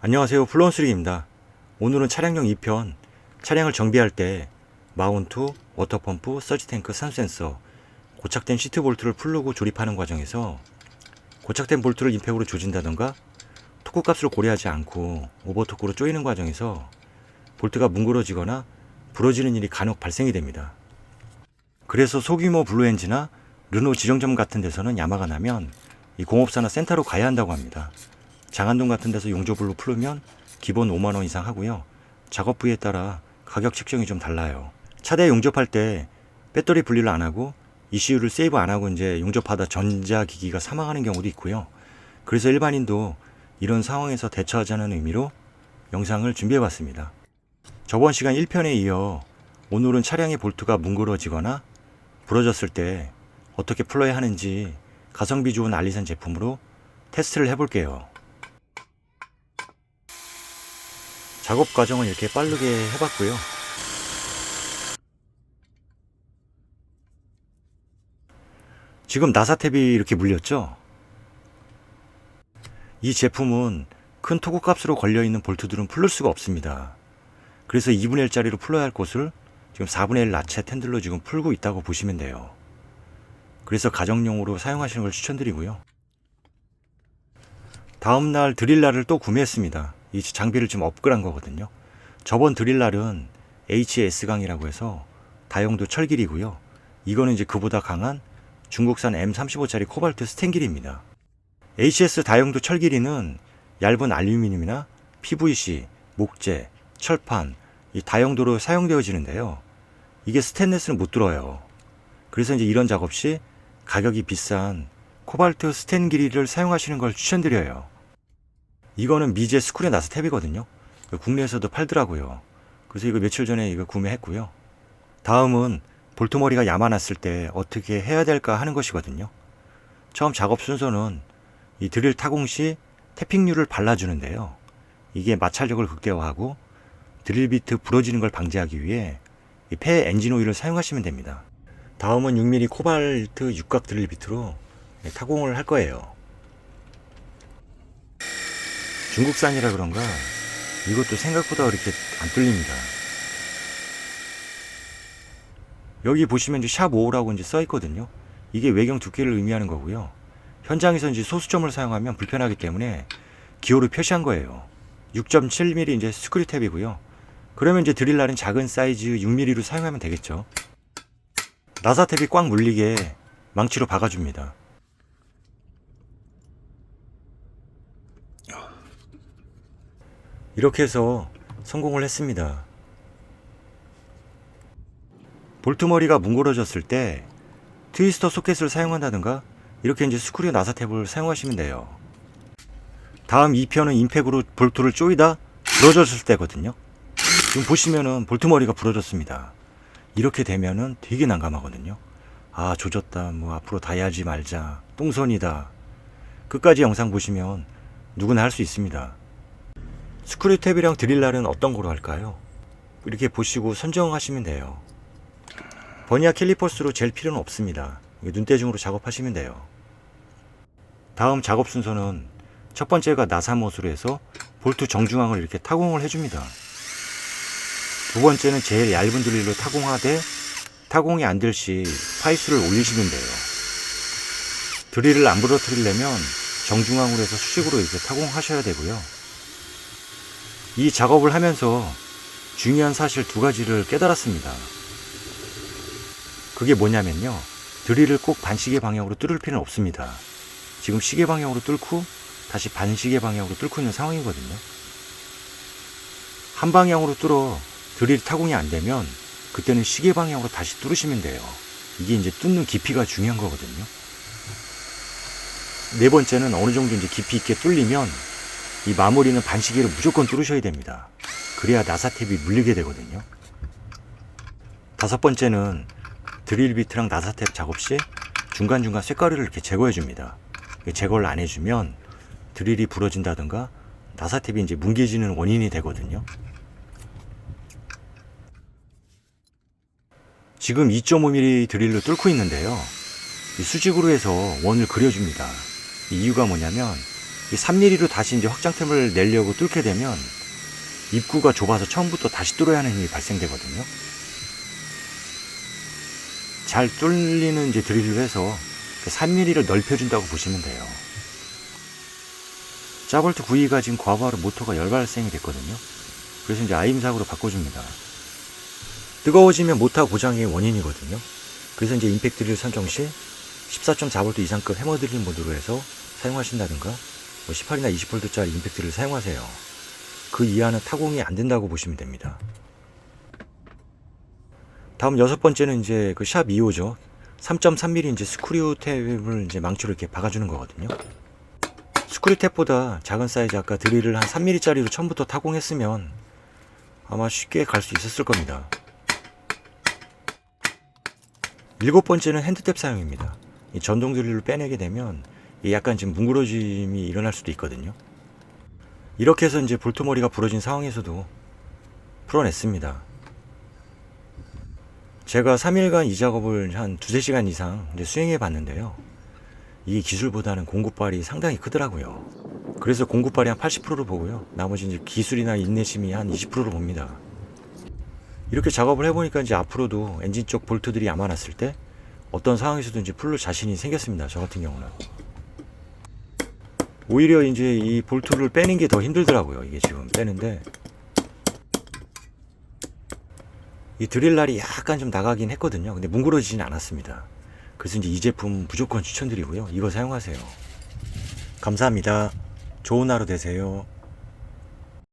안녕하세요, 플로원스릭입니다. 오늘은 차량용 2편, 차량을 정비할 때 마운트, 워터펌프, 서지탱크, 산센서, 고착된 시트볼트를 풀르고 조립하는 과정에서 고착된 볼트를 임팩으로 조진다던가 토크값을 고려하지 않고 오버토크로 조이는 과정에서 볼트가 뭉그러지거나 부러지는 일이 간혹 발생이 됩니다. 그래서 소규모 블루엔지나 르노 지정점 같은 데서는 야마가 나면 이 공업사나 센터로 가야 한다고 합니다. 장안동 같은 데서 용접블로 풀으면 기본 5만원 이상 하고요. 작업 부위에 따라 가격 책정이 좀 달라요. 차대 용접할 때 배터리 분리를 안 하고 ECU를 세이브 안 하고 이제 용접하다 전자기기가 사망하는 경우도 있고요. 그래서 일반인도 이런 상황에서 대처하자는 의미로 영상을 준비해 봤습니다. 저번 시간 1편에 이어 오늘은 차량의 볼트가 뭉그러지거나 부러졌을 때 어떻게 풀어야 하는지 가성비 좋은 알리산 제품으로 테스트를 해볼게요. 작업 과정은 이렇게 빠르게 해봤고요. 지금 나사탭이 이렇게 물렸죠? 이 제품은 큰 토구 값으로 걸려있는 볼트들은 풀릴 수가 없습니다. 그래서 2분의 1짜리로 풀어야 할 곳을 지금 4분의 1 나체 텐들로 지금 풀고 있다고 보시면 돼요. 그래서 가정용으로 사용하시는 걸 추천드리고요. 다음날 드릴날을 또 구매했습니다. 이 장비를 좀 업그레이드한 거거든요. 저번 드릴날은 HS 강이라고 해서 다용도 철길이고요. 이거는 이제 그보다 강한 중국산 M35짜리 코발트 스텐길입니다. HS 다용도 철길이는 얇은 알루미늄이나 PVC, 목재, 철판, 이 다용도로 사용되어지는데요. 이게 스테인레스는 못 들어요. 그래서 이제 이런 작업 시 가격이 비싼 코발트 스텐길이를 사용하시는 걸 추천드려요. 이거는 미제 스쿨의 나사탭이거든요. 국내에서도 팔더라고요. 그래서 이거 며칠 전에 이거 구매했고요. 다음은 볼트머리가 야만났을 때 어떻게 해야 될까 하는 것이거든요. 처음 작업 순서는 이 드릴 타공 시 태핑류를 발라주는데요. 이게 마찰력을 극대화하고 드릴 비트 부러지는 걸 방지하기 위해 이 폐 엔진 오일을 사용하시면 됩니다. 다음은 6mm 코발트 육각 드릴 비트로 타공을 할 거예요. 중국산이라 그런가 이것도 생각보다 그렇게 안 뚫립니다. 여기 보시면 이제 샵5라고 이제 써 있거든요. 이게 외경 두께를 의미하는 거고요. 현장에서 이제 소수점을 사용하면 불편하기 때문에 기호로 표시한 거예요. 6.7mm 이제 스크류 탭이고요. 그러면 이제 드릴날은 작은 사이즈 6mm로 사용하면 되겠죠. 나사탭이 꽉 물리게 망치로 박아줍니다. 이렇게 해서 성공을 했습니다. 볼트머리가 뭉그러졌을 때 트위스터 소켓을 사용한다든가 이렇게 이제 스크류 나사탭을 사용하시면 돼요. 다음 2편은 임팩으로 볼트를 조이다 부러졌을 때거든요. 지금 보시면은 볼트머리가 부러졌습니다. 이렇게 되면은 되게 난감하거든요. 아, 조졌다, 뭐 앞으로 다 해야지 말자, 똥손이다. 끝까지 영상 보시면 누구나 할 수 있습니다. 스크류 탭이랑 드릴날은 어떤 거로 할까요? 이렇게 보시고 선정하시면 돼요. 버니아 캘리퍼스로 잴 필요는 없습니다. 눈대중으로 작업하시면 돼요. 다음 작업 순서는 첫 번째가 나사못으로 해서 볼트 정중앙을 이렇게 타공을 해줍니다. 두 번째는 제일 얇은 드릴로 타공하되 타공이 안 될 시 파이수를 올리시면 돼요. 드릴을 안 부러뜨리려면 정중앙으로 해서 수직으로 이렇게 타공하셔야 되고요. 이 작업을 하면서 중요한 사실 두 가지를 깨달았습니다. 그게 뭐냐면요. 드릴을 꼭 반시계 방향으로 뚫을 필요는 없습니다. 지금 시계 방향으로 뚫고 다시 반시계 방향으로 뚫고 있는 상황이거든요. 한 방향으로 뚫어 드릴 타공이 안 되면 그때는 시계 방향으로 다시 뚫으시면 돼요. 이게 이제 뚫는 깊이가 중요한 거거든요. 네 번째는 어느 정도 이제 깊이 있게 뚫리면 이 마무리는 반시계로 무조건 뚫으셔야 됩니다. 그래야 나사탭이 물리게 되거든요. 다섯 번째는 드릴 비트랑 나사탭 작업 시 중간중간 쇳가루를 이렇게 제거해 줍니다. 제거를 안 해주면 드릴이 부러진다든가 나사탭이 이제 뭉개지는 원인이 되거든요. 지금 2.5mm 드릴로 뚫고 있는데요. 수직으로 해서 원을 그려줍니다. 이유가 뭐냐면 이 3mm로 다시 이제 확장템을 내려고 뚫게 되면 입구가 좁아서 처음부터 다시 뚫어야 하는 힘이 발생되거든요. 잘 뚫리는 이제 드릴로 해서 3mm를 넓혀준다고 보시면 돼요. 자볼트 9E가 지금 과부하로 모터가 열 발생이 됐거든요. 그래서 이제 아임삭으로 바꿔줍니다. 뜨거워지면 모터 고장의 원인이거든요. 그래서 이제 임팩트 드릴 선정 시 14.4V 이상급 해머 드릴 모드로 해서 사용하신다든가 18이나 20V짜리 임팩트를 사용하세요. 그 이하는 타공이 안 된다고 보시면 됩니다. 다음 여섯 번째는 이제 그 샵 2호죠. 3.3mm 이제 스크류 탭을 이제 망치로 이렇게 박아주는 거거든요. 스크류 탭보다 작은 사이즈 아까 드릴을 한 3mm짜리로 처음부터 타공했으면 아마 쉽게 갈 수 있었을 겁니다. 일곱 번째는 핸드탭 사용입니다. 이 전동 드릴로 빼내게 되면 약간 지금 뭉그러짐이 일어날 수도 있거든요. 이렇게 해서 이제 볼트 머리가 부러진 상황에서도 풀어냈습니다. 제가 3일간 이 작업을 한 2-3시간 이상 이제 수행해 봤는데요. 이 기술보다는 공구발이 상당히 크더라고요. 그래서 공구발이 한 80%로 보고요. 나머지 이제 기술이나 인내심이 한 20%로 봅니다. 이렇게 작업을 해보니까 이제 앞으로도 엔진 쪽 볼트들이 안 많았을 때 어떤 상황에서도 이제 풀로 자신이 생겼습니다. 저 같은 경우는. 오히려 이제 이 볼트를 빼는 게 더 힘들더라고요. 이게 지금 빼는데 이 드릴날이 약간 좀 나가긴 했거든요. 근데 뭉그러지진 않았습니다. 그래서 이제 이 제품 무조건 추천드리고요. 이거 사용하세요. 감사합니다. 좋은 하루 되세요.